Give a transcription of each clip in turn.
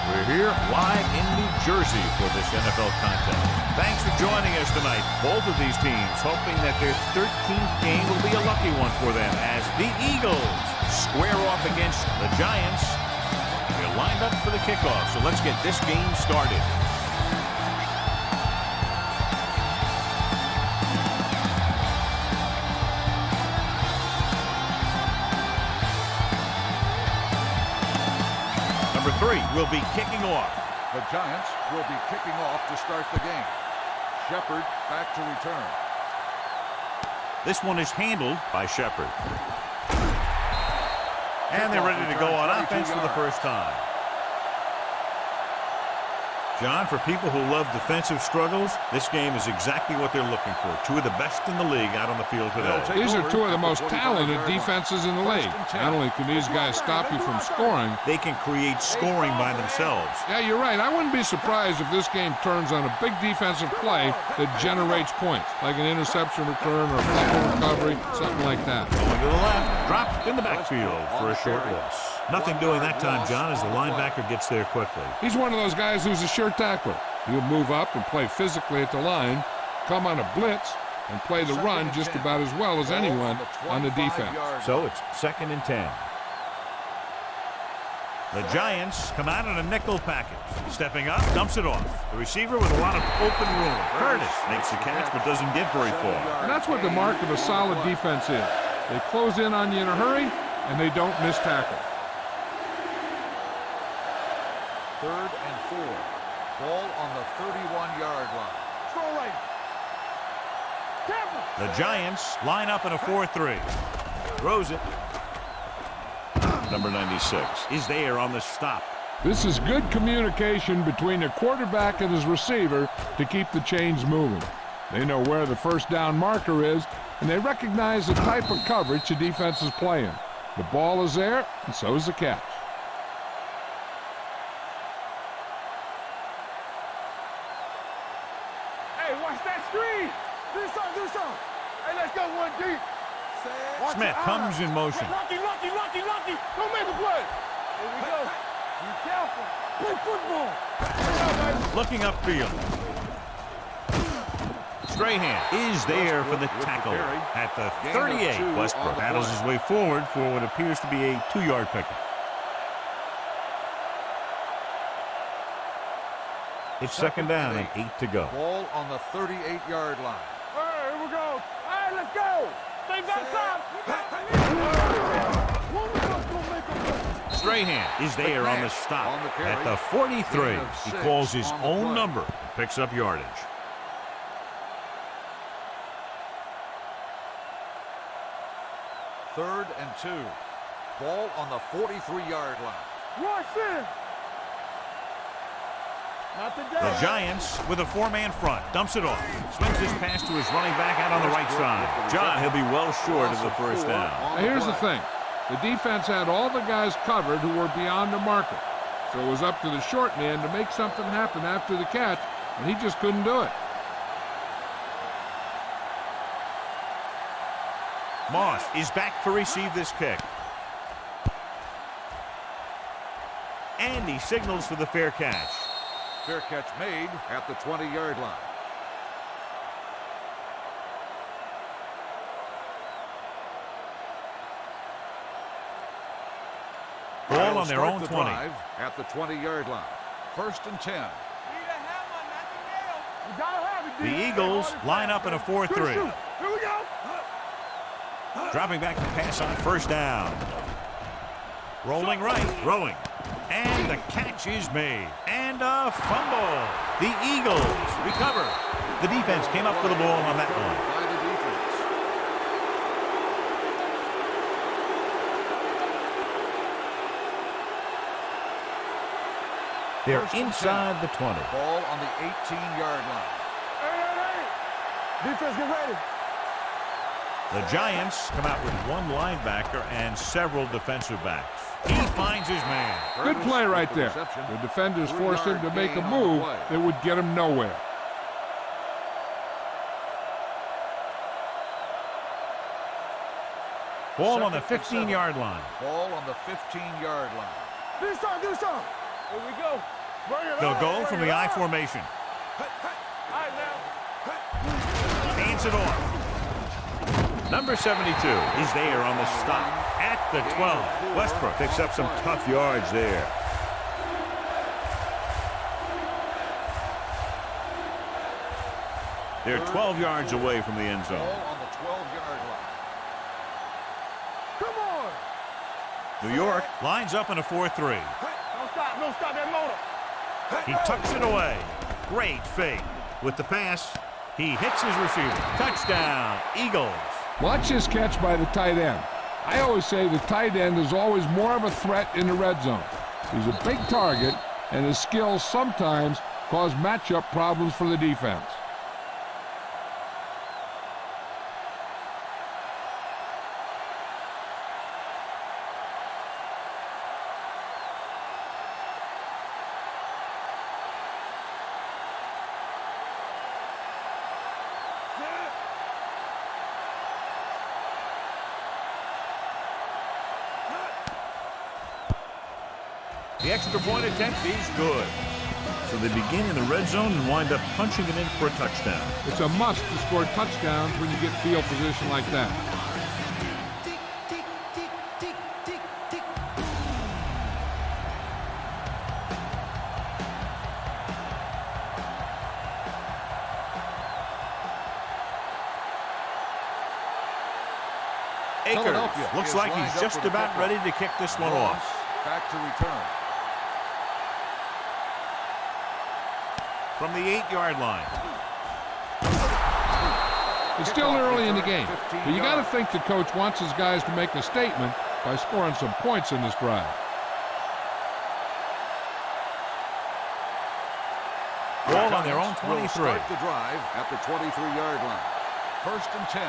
We're here live in New Jersey for this NFL contest. Thanks for joining us tonight. Both of these teams hoping that their 13th game will be a lucky one for them as the Eagles square off against the Giants. They're lined up for the kickoff, so let's get this game started. Number 3 will be kicking off. The Giants will be kicking off to start the game. Shepard back to return. This one is handled by Shepard. And they're ready to go on offense for the first time. John, for people who love defensive struggles, this game is exactly what they're looking for. Two of the best in the league out on the field today. These are two of the most talented defenses in the league. Not only can these guys stop you from scoring, they can create scoring by themselves. Yeah, you're right. I wouldn't be surprised if this game turns on a big defensive play that generates points, like an interception return or a fumble recovery, something like that. Going to the left, dropped in the backfield for a short loss. Nothing doing that time, John, as the linebacker gets there quickly. He's one of those guys who's a sure tackler. He'll move up and play physically at the line, come on a blitz, and play the run just about as well as anyone on the defense. So it's 2nd and 10. The Giants come out in a nickel package. Stepping up, dumps it off. The receiver with a lot of open room. Curtis makes the catch but doesn't get very far. And that's what the mark of a solid defense is. They close in on you in a hurry, and they don't miss tackle. 3rd and 4. Ball on the 31-yard line. Throw right. The Giants line up in a 4-3. Throws it. Number 96 is there on the stop. This is good communication between the quarterback and his receiver to keep the chains moving. They know where the first down marker is, and they recognize the type of coverage the defense is playing. The ball is there, and so is the catch. Watch that screen. Do something. Hey, let's go one deep. Smith comes in motion. Lucky. Don't make a play. Here we go. Be careful. Play football. Looking upfield. Strahan is there for the tackle at the 38. Westbrook battles his way forward for what appears to be a 2-yard pickup. It's 2nd down and 8 to go. Ball on the 38-yard line. All right, here we go. All right, let's go. Stay back side. Strahan is there on the stop at the 43. He calls his own number and picks up yardage. Third and 2. Ball on the 43-yard line. Rush in. The Giants with a 4-man front. Dumps it off. Swings his pass to his running back out on the right side. John, he'll be well short of the first down. Now here's the thing. The defense had all the guys covered who were beyond the marker. So it was up to the short man to make something happen after the catch, and he just couldn't do it. Moss is back to receive this kick. And he signals for the fair catch. Fair catch made at the 20-yard line. Ball on their own 20. At the 20-yard line. 1st and 10. The Eagles line up in a 4-3. Here we go. Dropping back to pass on 1st down. Rolling right, throwing. And the catch is made. And a fumble. The Eagles recover. The defense came up with the ball on that one. They're inside the 20. Ball on the 18-yard line. Hey. Defense, get ready. The Giants come out with 1 linebacker and several defensive backs. He finds his man. Good play right there. The defenders forced him to make a move that would get him nowhere. Ball on the 15-yard line. Ball on the 15-yard line. Do something. Here we go. They'll go from the I formation. Hands it off. Number 72 is there on the stop at the 12. Westbrook picks up some tough yards there. They're 12 yards away from the end zone. Ball on the 12-yard line. Come on. New York lines up in a 4-3. Don't stop that motor. He tucks it away. Great fake. With the pass, he hits his receiver. Touchdown, Eagles. Watch this catch by the tight end. I always say the tight end is always more of a threat in the red zone. He's a big target, and his skills sometimes cause matchup problems for the defense. The extra point attempt is good. So they begin in the red zone and wind up punching it in for a touchdown. It's a must to score touchdowns when you get field position like that. Akers looks like he's just about ready to kick this one off. Back to return. From the 8-yard line. It's still early in the game, but you got to think the coach wants his guys to make a statement by scoring some points in this drive. Ball on their own 23. Start the drive at the 23-yard line. 1st and 10.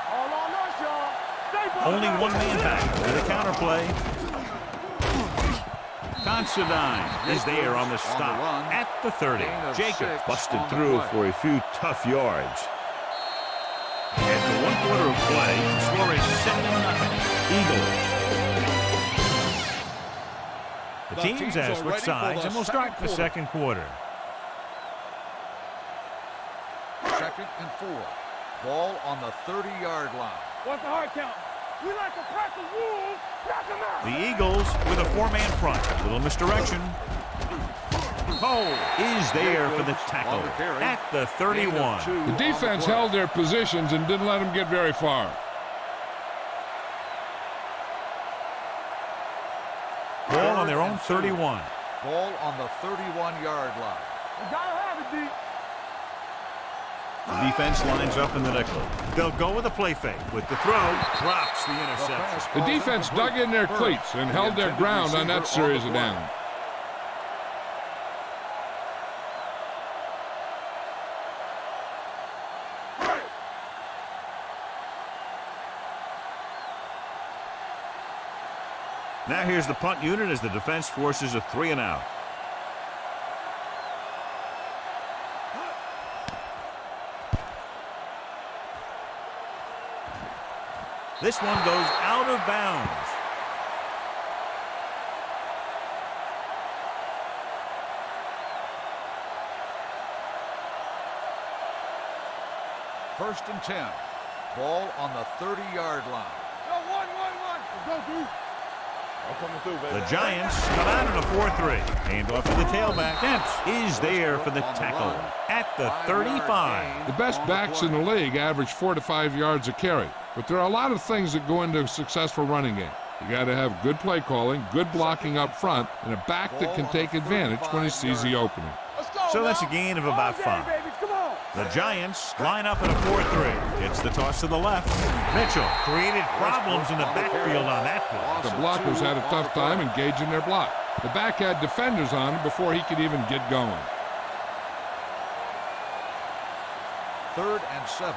All on us, y'all. Only one man back to the counter play. Considine is there on the stop at the 30. Jacobs busted through for a few tough yards. After 1 quarter of play, the score is 7-0 Eagles. The teams have switched sides and will start the second quarter. 2nd and 4. Ball on the 30-yard line. What's the hard count? We like to crack the wolves. Knock them out. The Eagles with a 4-man front. Little misdirection. Cole is there for the tackle at the 31. The defense held their positions and didn't let them get very far. Ball on their own 31. Ball on the 31-yard line. We gotta have it, D. The defense lines up in the nickel. They'll go with a play fake. With the throw, drops the interception. The defense dug in their cleats and held their ground on that series of downs. Now here's the punt unit as the defense forces a 3-and-out. This one goes out of bounds. First and 10. Ball on the 30-yard line. Yo, 1. Let's go, D. I'm coming through, baby. The Giants come out in a 4-3. Hand off to the tailback. Dent is there for the tackle at the 35. The best backs in the league average 4 to 5 yards a carry. But there are a lot of things that go into a successful running game. You got to have good play calling, good blocking up front, and a back that can take advantage when he sees the opening. So that's a gain of about 5. The Giants line up in a 4-3. It's the toss to the left. Mitchell created problems in the backfield on that play. The blockers had a tough time engaging their block. The back had defenders on him before he could even get going. 3rd and 7.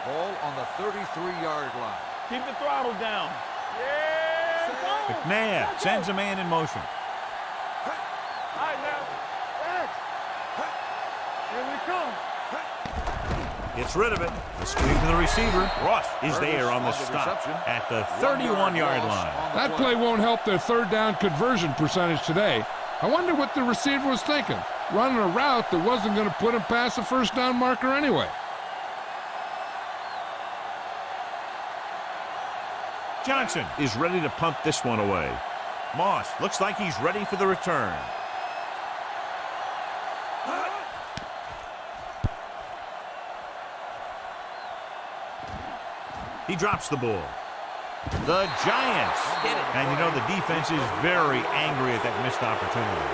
Ball on the 33-yard line. Keep the throttle down. Yeah. McNabb sends a man in motion. All right, now. Here we come. Gets rid of it. The screen to the receiver. Ross is there on the stop at the 31-yard line. That play won't help their 3rd down conversion percentage today, I wonder what the receiver was thinking, running a route that wasn't going to put him past the first down marker anyway. Johnson is ready to pump this one away. Moss looks like he's ready for the return. He drops the ball. The Giants get it. And you know the defense is very angry at that missed opportunity.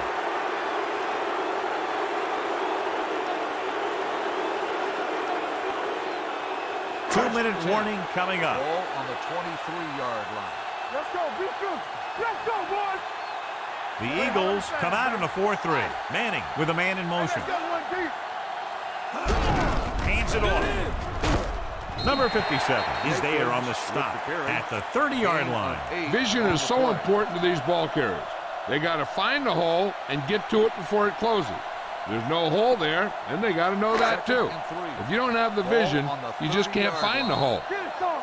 Two-minute warning coming up. Ball on the 23-yard line. Let's go, be good. Let's go, boys. The Eagles come out in a 4-3. Manning with a man in motion. Let's go, one deep. Hands it off. Number 57 is there on the stop at the 30-yard line. Vision is so important to these ball carriers. They got to find the hole and get to it before it closes. There's no hole there, and they got to know that too. If you don't have the vision, you just can't find the hole. Get it, son.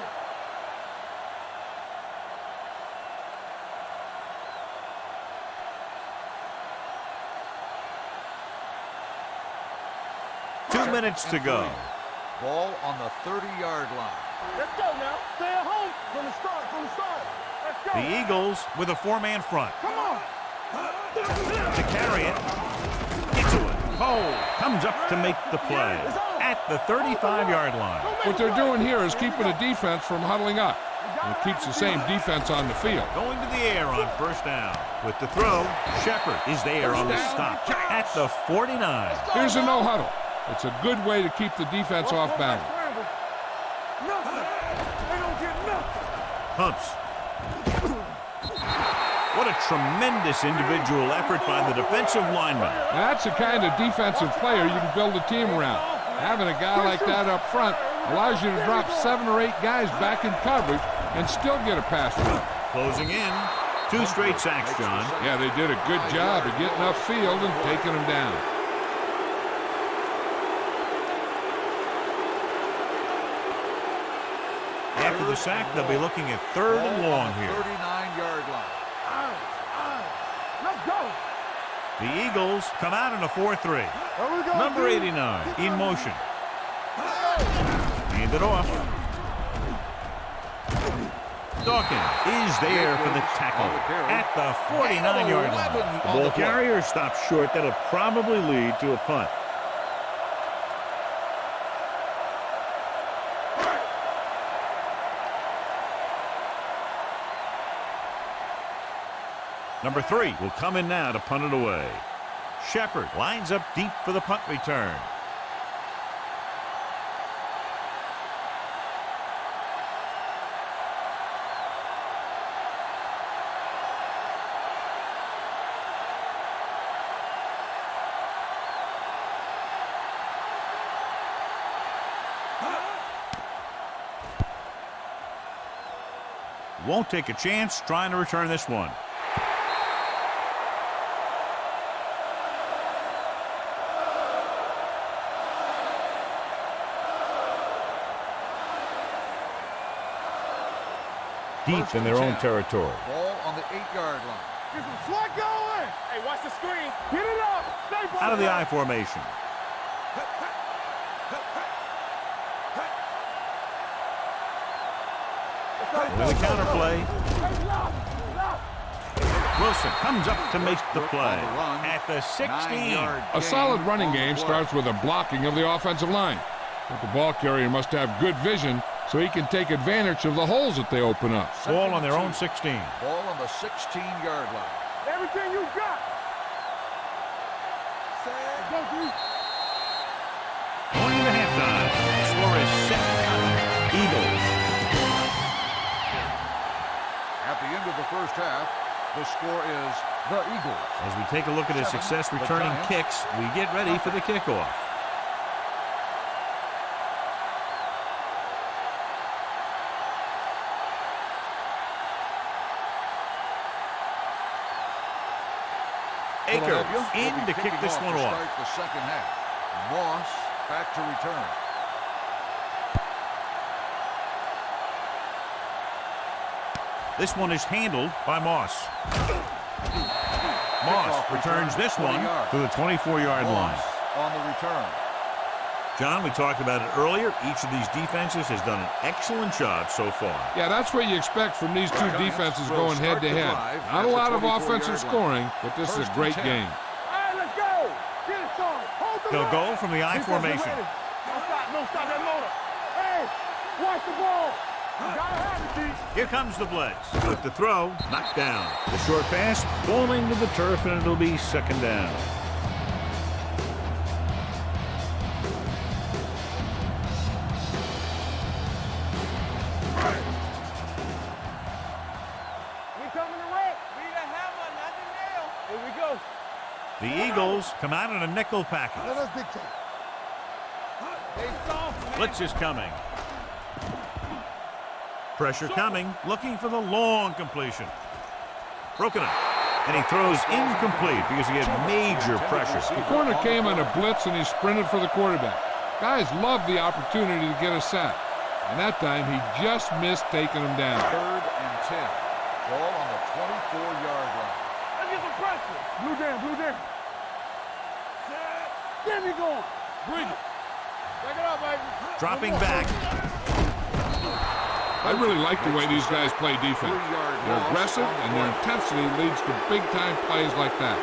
Two minutes to go. Ball on the 30-yard line. Let's go now. Stay at home. From the start, from the start. Let's go. The Eagles with a four-man front. Come on. To carry it. Gets it. Cole comes up to make the play at the 35-yard line. What they're doing here is keeping the defense from huddling up. And it keeps the same defense on the field. Going to the air on first down. With the throw, Shepard is there on the stop at the 49. Here's a no-huddle. It's a good way to keep the defense off balance. Nothing. They don't get nothing. Pumps. What a tremendous individual effort by the defensive lineman. Now, that's the kind of defensive player you can build a team around. Having a guy like that up front allows you to drop 7 or 8 guys back in coverage and still get a pass run. Closing in. 2 straight sacks, John. Yeah, they did a good job of getting upfield and taking them down. After the sack, they'll be looking at 3rd and long here. 39-yard line. Let's go. The Eagles come out in a 4-3. Number 89 in motion. Hand it off. Dawkins is there for the tackle at the 49-yard line. The ball carrier stops short. That'll probably lead to a punt. Number 3 will come in now to punt it away. Shepard lines up deep for the punt return. Won't take a chance trying to return this one. Deep in their own territory. Ball on the 8-yard line. Get some swat going. Hey, watch the screen. Get it up. Stay Out of the I formation. With a counter play. Wilson comes up to make the play at the 16. A solid running game starts with a blocking of the offensive line. But the ball carrier must have good vision so he can take advantage of the holes that they open up. Ball on their own 16. Ball on the 16-yard line. Everything you got. Going into halftime. Score is 7-0. Eagles. At the end of the first half, the score is the Eagles. As we take a look at his success returning kicks, we get ready for the kickoff. Akers in to kick this one off. Start the second half. Moss back to return. This one is handled by Moss. Moss returns this one to the 24-yard line. On the return. John, we talked about it earlier. Each of these defenses has done an excellent job so far. Yeah, that's what you expect from these two defenses going head-to-head. Not a lot of offensive scoring, but this is a great game. All right, let's go. Get it, Sean. Hold the They'll ball. go from the I formation. No stop that motor. Hey, watch the ball. You gotta have it, D. Here comes the blitz. With the throw, knocked down. The short pass falling to the turf, and it'll be second down. We coming to wreck. We the hammer, not the nail. Here we go. The Eagles come out in a nickel package. Let us dictate. They soft, man. Blitz is coming. Pressure coming, looking for the long completion. Broken up. And he throws incomplete because he had major pressure. The corner came on a blitz, and he sprinted for the quarterback. Guys love the opportunity to get a sack. And that time, he just missed taking him down. 3rd and 10. Ball on the 24-yard line. Let's get some pressure. Blue down, blue down. Get me going. Bring it. Back it up, baby. Dropping back. I really like the way these guys play defense. They're aggressive, and their intensity leads to big-time plays like that.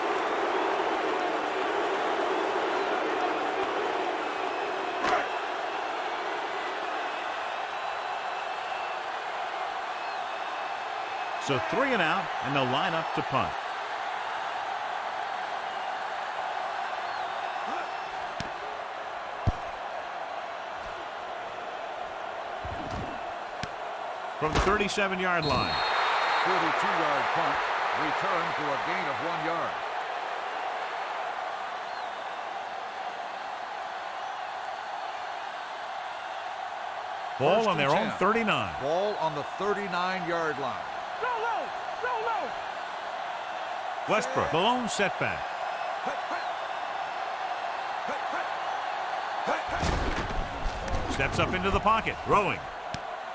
So 3 and out, and they'll line up to punt. From the 37-yard line. 42-yard punt. Return for a gain of 1 yard. Ball on their own 39. Ball on the 39-yard line. Go low. Go low. Westbrook, the lone setback. Steps up into the pocket, throwing.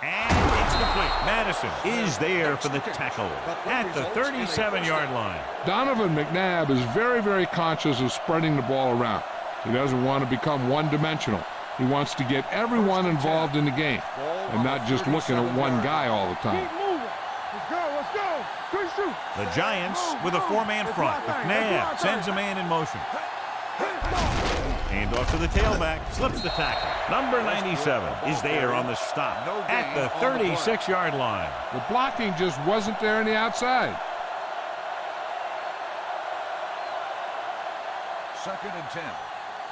And it's complete. Madison is there for the tackle at the 37-yard line. Donovan McNabb is very, very conscious of spreading the ball around. He doesn't want to become one-dimensional. He wants to get everyone involved in the game and not just looking at one guy all the time. Keep moving. Let's go. Let's go. Good shoot. The Giants with a 4-man front. McNabb sends a man in motion. Hand off to the tailback, slips the tackle. Number 97 is there on the stop at the 36-yard line. The blocking just wasn't there on the outside. 2nd and 10.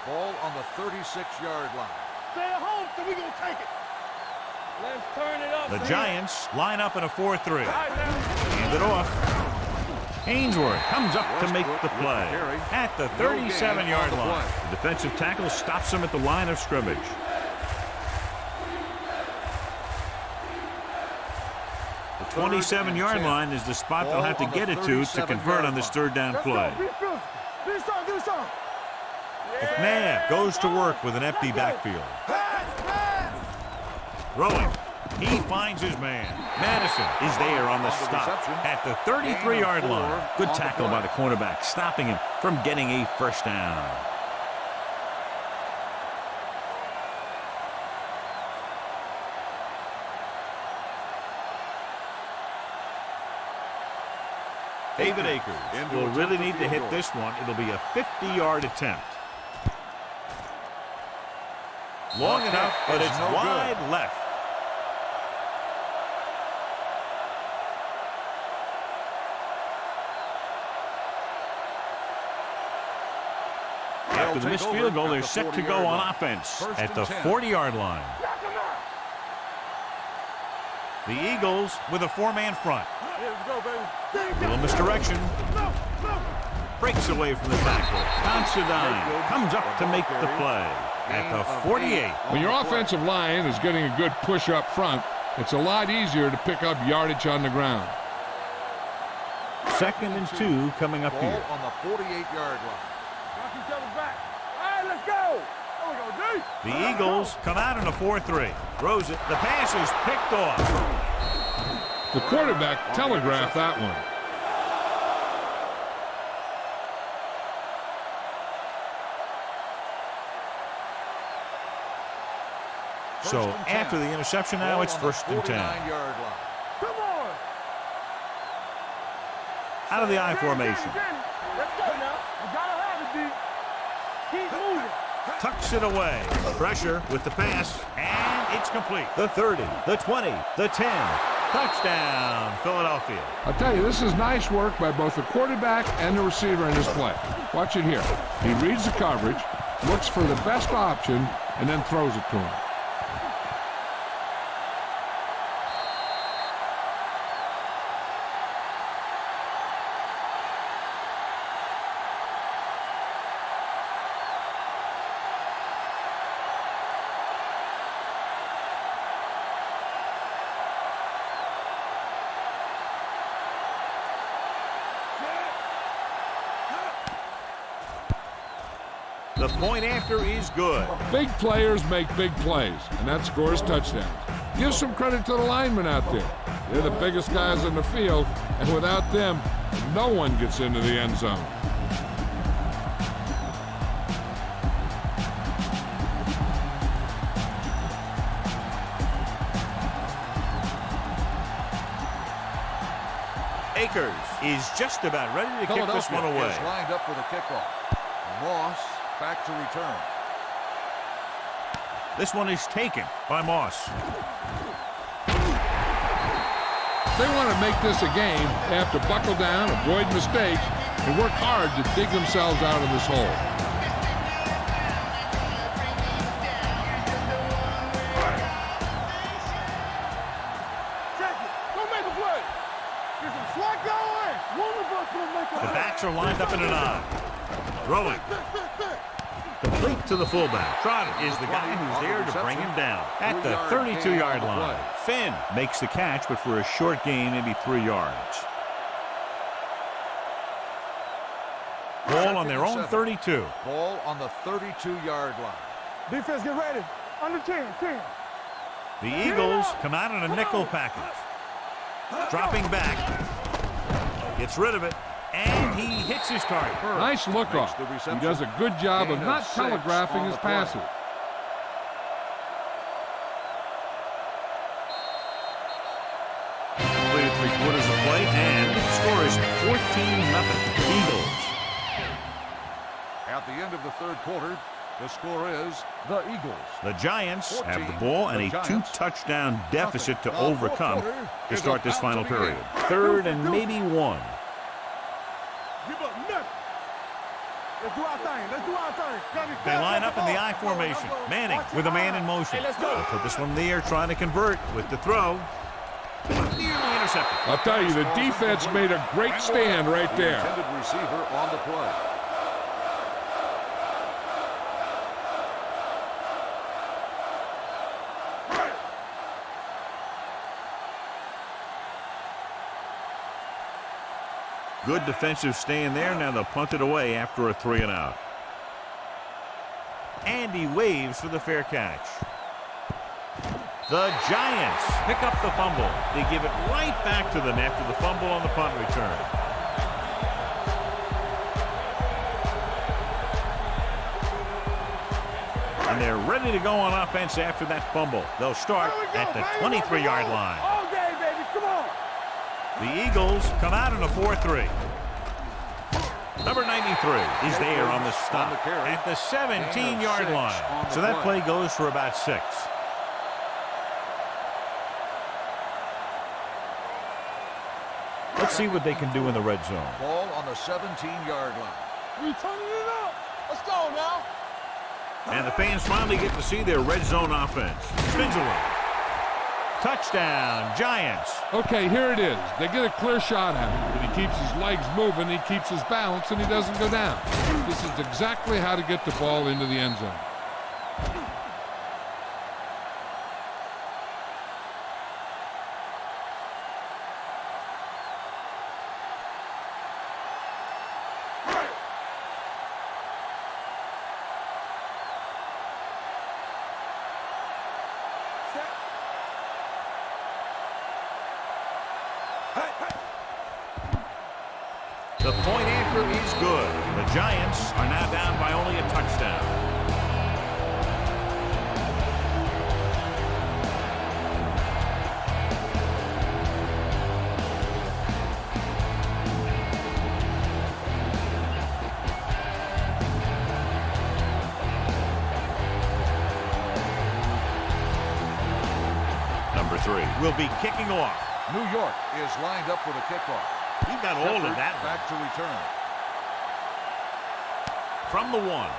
Ball on the 36-yard line. Stay at home, so we gonna take it. Let's turn it up. The man. Giants line up in a 4-3. All right, now. Hand it off. Ainsworth comes up to make the play at the 37-yard line. The defensive tackle stops him at the line of scrimmage. The 27-yard line is the spot they'll have to get it to convert on this 3rd down play. McNabb goes to work with an empty backfield. Throwing. He finds his man. Madison is there on the stop at the 33-yard line. Good tackle by the cornerback, stopping him from getting a first down. David Akers will really need to hit this one. It'll be a 50-yard attempt. Long enough, but it's wide left. After the missed field goal, they're set to go on offense at the 40-yard line. The Eagles with a 4-man front. Little misdirection. Breaks away from the tackle. Considine comes up to make the play at the 48. When your offensive line is getting a good push up front, it's a lot easier to pick up yardage on the ground. 2nd and 2 coming up here. On the 48-yard line. All right, let's go. There we go, D. The Eagles come out in a 4-3. Throws it. The pass is picked off. The quarterback telegraphed that one. So after the interception now, it's 1st and 10. Yard line. Come on. Out of the I formation. Let's go now. You gotta have it, D. Keep moving. Tucks it away. Pressure with the pass. And it's complete. The 30, the 20, the 10. Touchdown, Philadelphia. I'll tell you, this is nice work by both the quarterback and the receiver in this play. Watch it here. He reads the coverage, looks for the best option, and then throws it to him. The point after is good. Big players make big plays, and that scores touchdowns. Give some credit to the linemen out there. They're the biggest guys in the field, and without them, no one gets into the end zone. Akers is just about ready to kick this one away. Is lined up for the kickoff. Moss back to return. This one is taken by Moss. If they want to make this a game, they have to buckle down, avoid mistakes, and work hard to dig themselves out of this hole. Check it. Don't make a play. Get some slack going. One of us will make a play. The backs are lined up in an I. Throwing. Complete to the fullback. Trotter is the guy who's there to bring him down at the 32-yard line. Finn makes the catch, but for a short gain, maybe 3 yards. Ball on their own 32. Ball on the 32-yard line. Defense, get ready. Under 10. The Eagles come out in a nickel package. Dropping back. Gets rid of it. And he hits his target. Nice look off. He does a good job of not telegraphing his passes. Completed 3/4 of play, and the score is 14-0 Eagles. At the end of the third quarter, the score is the Eagles. The Giants have the ball and a 2-touchdown deficit to overcome to start this final period. 3rd and maybe 1. Give up nothing. Let's do our thing. They line up in the I formation. Manning with a man in motion. They'll put this one in the air, trying to convert with the throw. Nearly intercepted. I'll tell you, the defense made a great stand right there. The intended receiver on the play. Good defensive stand there. Now they'll punt it away after a 3-and-out. And he waves for the fair catch. The Giants pick up the fumble. They give it right back to them after the fumble on the punt return. And they're ready to go on offense after that fumble. They'll start at the 23-yard line. All day, baby. Come on. The Eagles come out in a 4-3. Number 93 is there on the stop at the 17-yard line. So that play goes for about 6. Let's see what they can do in the red zone. Ball on the 17-yard line. We turning it up. Let's go now. And the fans finally get to see their red zone offense. Spins away. Touchdown, Giants. Okay, here it is. They get a clear shot at him, but he keeps his legs moving, he keeps his balance, and he doesn't go down. This is exactly how to get the ball into the end zone. The point after is good. The Giants are now down by only a touchdown. 3 will be kicking off. New York is lined up for the kickoff. He got all of that one. Back to return. From the 1.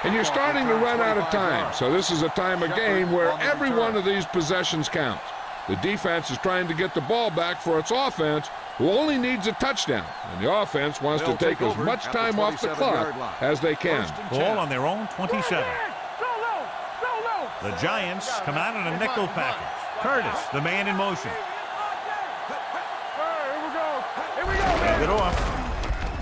And you're starting to run out of time, so this is a time of game where every one of these possessions counts. The defense is trying to get the ball back for its offense, who only needs a touchdown, and the offense wants to take as much time off the clock as they can. Ball on their own 27. The Giants come out in a nickel package. Curtis, the man in motion. Hand it off.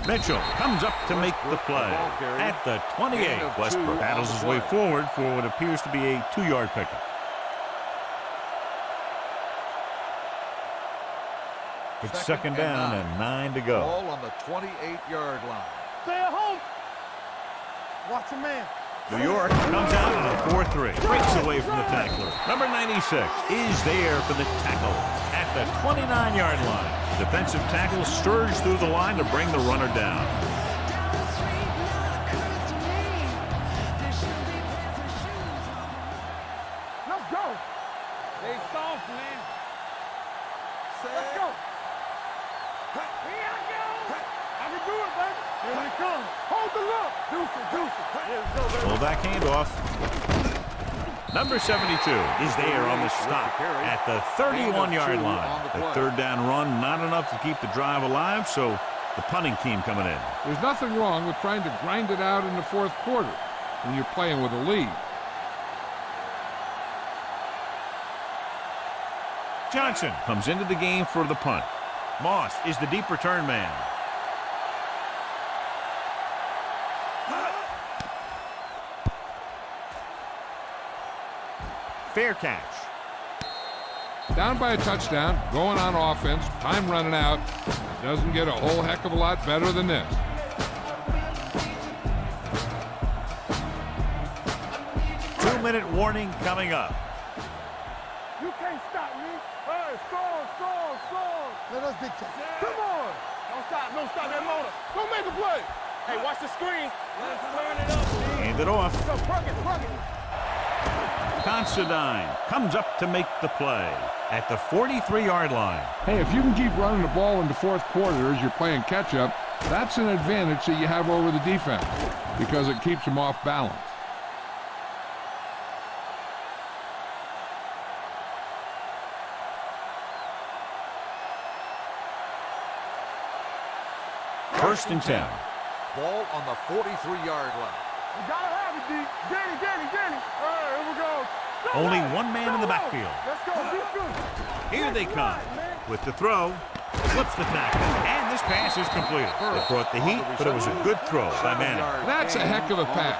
Mitchell comes up to make the play at the 28. Westbrook battles his way forward for what appears to be a 2-yard pickup. It's second down and 9 to go. Ball on the 28-yard line. Stay at home. Watch a man. New York comes out in a 4-3. Breaks away from the tackler. Number 96 is there for the tackle at the 29-yard line. The defensive tackle stirs through the line to bring the runner down. Let's go. Stay soft, man. Let's go. Here I go. I can do it, baby. Here we come. Hold the look. Deuce it, deuce it. Let's go, baby. Pull back handoff. Number 72 is there on the stop at the 31-yard line. The third down run, not enough to keep the drive alive, so the punting team coming in. There's nothing wrong with trying to grind it out in the fourth quarter when you're playing with a lead. Johnson comes into the game for the punt. Moss is the deep return man. Fair catch. Down by a touchdown, going on offense, time running out. Doesn't get a whole heck of a lot better than this. Two-minute warning coming up. You can't stop me. Hey, score, score, score. Let us dictate. Come on. Don't stop that motor. Don't make a play. Hey, watch the screen. Let's turn it up, man. Hand it off. Go, plug it. Considine comes up to make the play at the 43-yard line. Hey, if you can keep running the ball in the fourth quarter as you're playing catch-up, that's an advantage that you have over the defense because it keeps them off balance. First and 10. Ball on the 43-yard line. You gotta have it, D. Danny. All right, here we go. Only one man in the backfield. Let's go. Here they come. With the throw, flips the tackle, and this pass is completed. It brought the heat, but it was a good throw by Manning. That's a heck of a pass.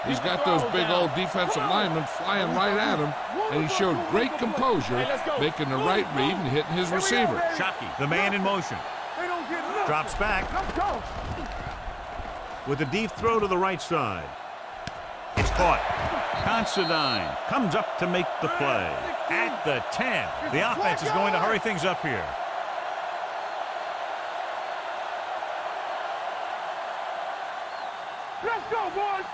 He's got those big old defensive linemen flying right at him, and he showed great composure, making the right read and hitting his receiver. Shockey, the man in motion. Drops back. Let's go. With a deep throw to the right side. It's caught. Considine comes up to make the play at the 10. The offense is going to hurry things up here. Let's go, boys.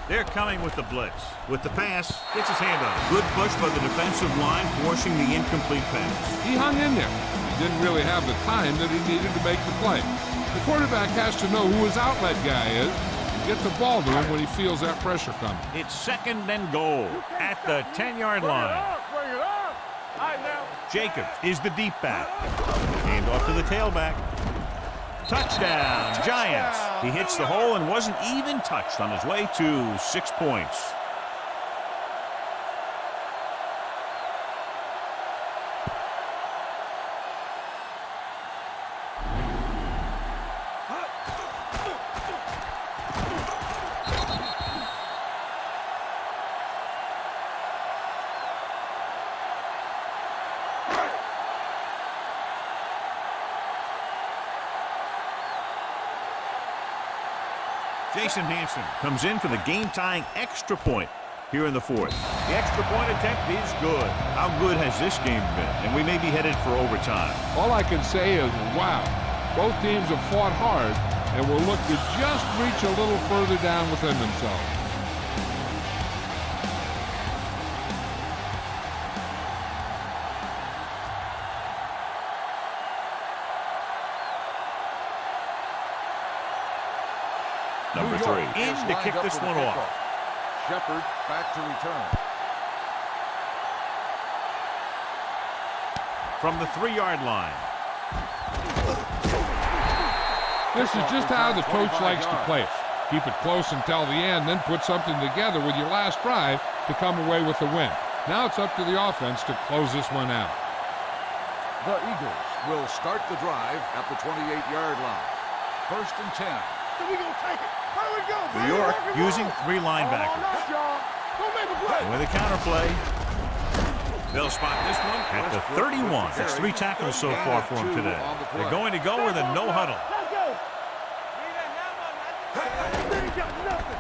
They're coming with the blitz. With the pass, gets his hand on it. Good push by the defensive line, forcing the incomplete pass. He hung in there. He didn't really have the time that he needed to make the play. The quarterback has to know who his outlet guy is and get the ball to him when he feels that pressure coming. It's second and goal at the 10-yard line. Bring it up. All right, now. Jacobs is the deep back. Hand off to the tailback. Touchdown, Giants. He hits the hole and wasn't even touched on his way to 6 points. Jason Hanson comes in for the game-tying extra point here in the fourth. The extra point attempt is good. How good has this game been? And we may be headed for overtime. All I can say is, wow, both teams have fought hard and will look to just reach a little further down within themselves. Number 3 in to kick this one off. Shepard back to return. From the 3-yard line. This is just how the coach likes to play it. Keep it close until the end, then put something together with your last drive to come away with the win. Now it's up to the offense to close this one out. The Eagles will start the drive at the 28-yard line. 1st and 10. So we gonna take it. How we go? New York using 3 linebackers. Don't make a play. With a counterplay. They'll spot this one at the 31. That's 3 tackles so far for him today. They're going to go with a no huddle. Let's go. They ain't got nothing.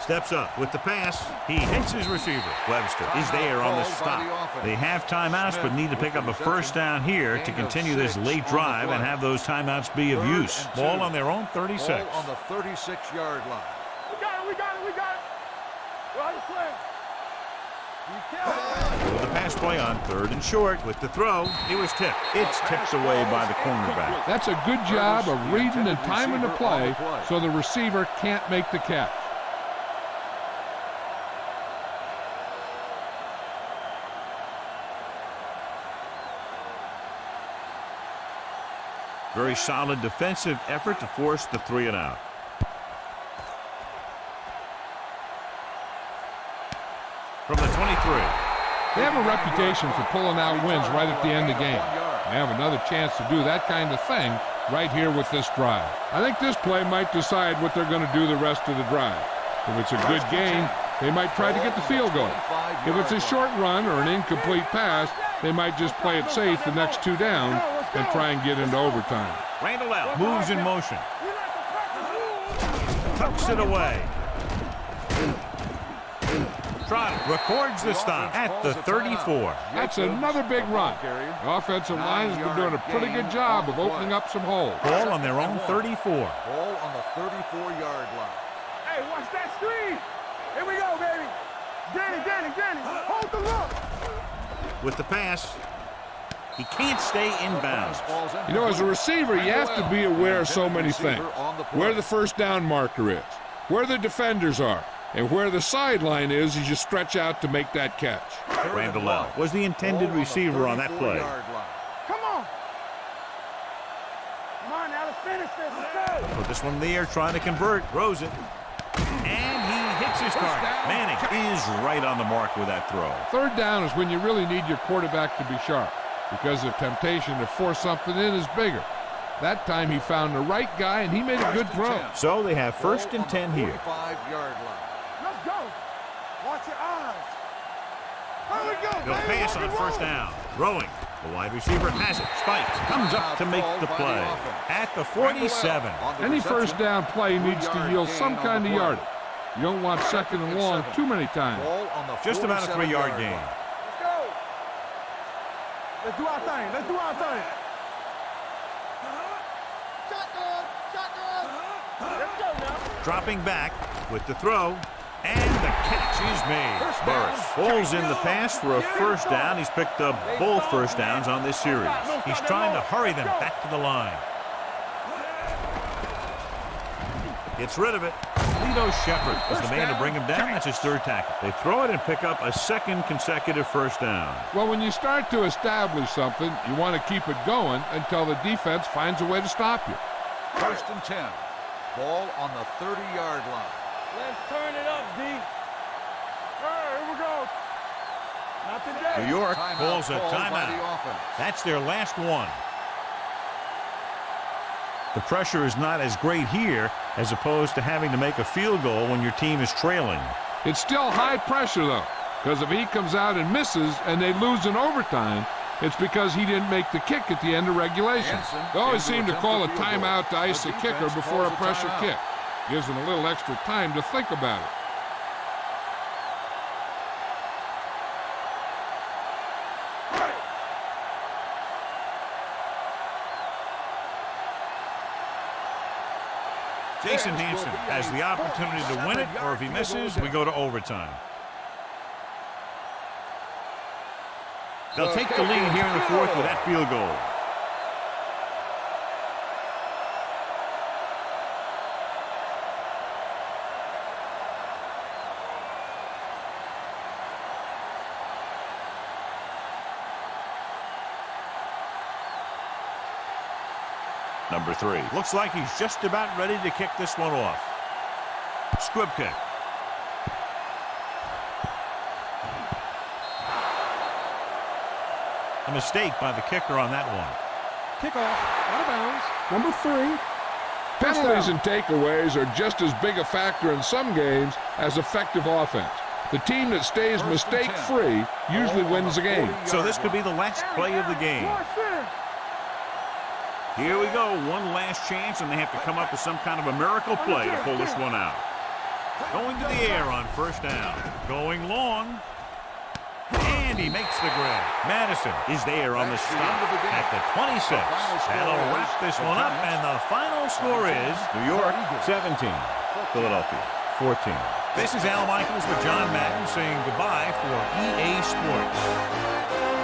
Steps up with the pass. He hits his receiver. Webster is there on the stop. They have timeouts, but need to pick up a 1st down here to continue this late drive and have those timeouts be of use. Ball on their own 36. Ball on the 36-yard line. We got it. Well, you play. With the pass play on 3rd and short with the throw, it was tipped. It's tipped away by the cornerback. That's a good job of reading and timing the play so the receiver can't make the catch. Very solid defensive effort to force the 3 and out. From the 23. They have a reputation for pulling out wins right at the end of the game. They have another chance to do that kind of thing right here with this drive. I think this play might decide what they're going to do the rest of the drive. If it's a good game, they might try to get the field goal. If it's a short run or an incomplete pass, they might just play it safe the next 2 down and try and get into overtime. Randall out, moves in motion. Tucks it away. Trot records the stop at the 34. That's another big run. The offensive line has been doing a pretty good job of opening up some holes. Ball on their own 34. Ball on the 34-yard line. Hey, watch that screen. Here we go, baby. Danny. Hold the look. With the pass, he can't stay in bounds. You know, as a receiver, you have to be aware of so many things. Where the 1st down marker is, where the defenders are, and where the sideline is as you stretch out to make that catch. Randall out was the intended receiver on that play. Come on. Come on, now let's finish this. Let's go. Put this one in the air, trying to convert. Throws it. And he hits his target. Manning is right on the mark with that throw. 3rd down is when you really need your quarterback to be sharp because the temptation to force something in is bigger. That time he found the right guy and he made a good throw. So they have 1st and 10 here. 45-yard line. Let's go. Watch your eyes. Here we go, They'll baby. pass on 1st down. Throwing. The wide receiver has it. Spikes. Comes up to make the play. At the 47. Any 1st down play needs to yield some kind of yardage. You don't want 2nd and long too many times. Just about a 3-yard gain. Let's go. Let's do our thing. Let's do our thing. Let's go now. Dropping back with the throw. And the catch is made. Burris pulls in the pass for a 1st down. He's picked up both 1st downs on this series. He's trying to hurry them back to the line. Gets rid of it. Lito Shepard is the man to bring him down. That's his 3rd tackle. They throw it and pick up a 2nd consecutive 1st down. Well, when you start to establish something, you want to keep it going until the defense finds a way to stop you. 1st and 10. Ball on the 30-yard line. Let's turn it up, D. Here we go. Not today. New York calls a timeout. That's their last one. The pressure is not as great here as opposed to having to make a field goal when your team is trailing. It's still high pressure, though, because if he comes out and misses and they lose in overtime, it's because he didn't make the kick at the end of regulation. They always seem to call a timeout to ice a kicker before a pressure kick. Gives them a little extra time to think about it. Jason Hanson has the opportunity to win it, or if he misses, we go to overtime. They'll take the lead here in the 4th with that field goal. Number 3. Looks like he's just about ready to kick this one off. Squib kick. A mistake by the kicker on that one. Kickoff, out of bounds. Number 3. Penalties and takeaways are just as big a factor in some games as effective offense. The team that stays mistake-free usually wins the game. So this could be the last play of the game. Here we go, one last chance, and they have to come up with some kind of a miracle play to pull this one out. Going to the air on first down. Going long. And he makes the grab. Madison is there on the stop at the 26. That'll wrap this one up, and the final score is New York 17, Philadelphia 14. This is Al Michaels with John Madden saying goodbye for EA Sports.